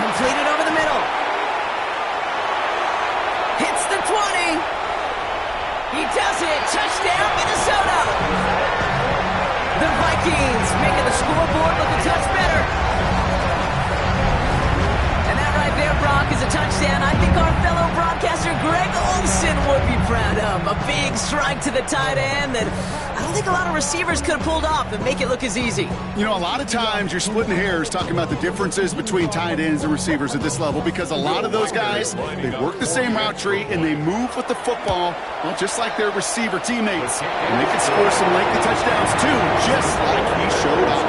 Completed over the middle. Hits the 20. He does it. Touchdown, Minnesota. The Vikings making the scoreboard look a touch better. And that right there, Brock, is a touchdown I think our fellow broadcaster Greg Olsen would be proud of. A big strike to the tight end that I don't think a lot of receivers could have pulled off and make it look as easy. You know, a lot of times you're splitting hairs talking about the differences between tight ends and receivers at this level because a lot of those guys, they work the same route tree and they move with the football, well, just like their receiver teammates. And they can score some lengthy touchdowns too, just like he showed off.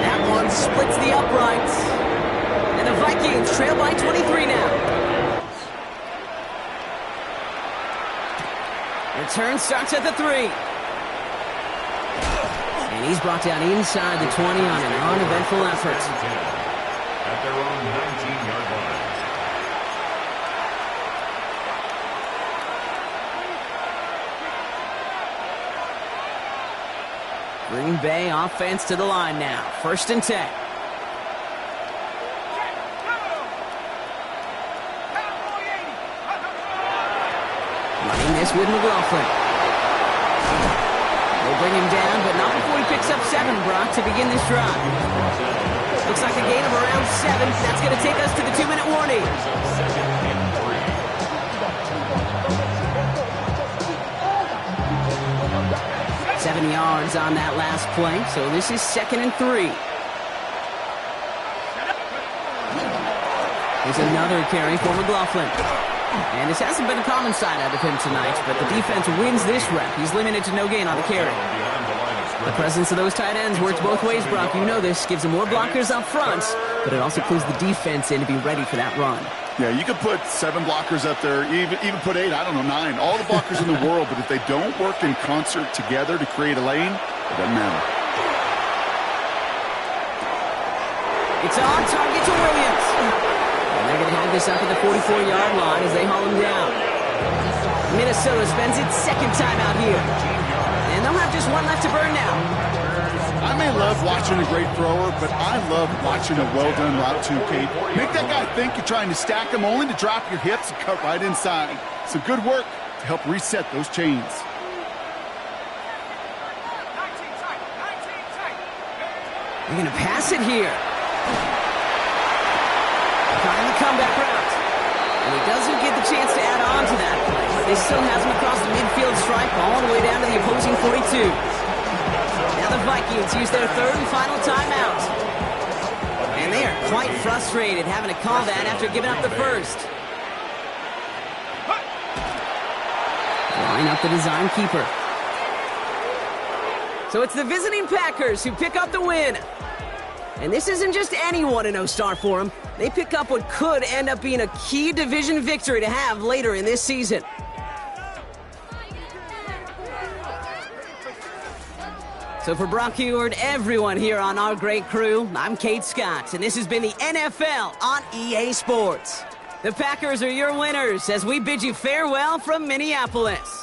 That one splits the uprights. And the Vikings trail by 23 now. Return starts at the 3. And he's brought down inside the 20 on an uneventful effort. At their own 19-yard line. Green Bay offense to the line now. 1st and 10. Running this with McLaughlin. They'll bring him down, but not before he picks up 7, Brock, to begin this drive. Looks like a gain of around 7. That's going to take us to the 2-minute warning. yards on that last play, so this is 2nd and 3. Here's another carry for McLaughlin. And this hasn't been a common side out of him tonight, but the defense wins this rep. He's limited to no gain on the carry. The presence of those tight ends works both ways, Brock. You know this. Gives them more blockers up front, but it also clues the defense in to be ready for that run. Yeah, you could put 7 blockers up there, even put 8, I don't know, 9. All the blockers in the world, but if they don't work in concert together to create a lane, it doesn't matter. It's on target to Williams. And they're going to have this up at the 44-yard line as they haul him down. Minnesota spends its 2nd time out here. And they'll have just one left to burn now. I may love watching a great thrower, but I love watching a well-done route too, Kate. Make that guy think you're trying to stack him only to drop your hips and cut right inside. So good work to help reset those chains. They're going to pass it here. Trying the comeback route. And he doesn't get the chance to add on to that play. They still has him across the midfield stripe all the way down to the opposing 42. Now the Vikings use their 3rd and final timeout. And they are quite frustrated having to call that after giving up the first. Line up the design keeper. So it's the visiting Packers who pick up the win. And this isn't just any 1-0 start for them. They pick up what could end up being a key division victory to have later in this season. So for Brock Heward, everyone here on our great crew, I'm Kate Scott, and this has been the NFL on EA Sports. The Packers are your winners as we bid you farewell from Minneapolis.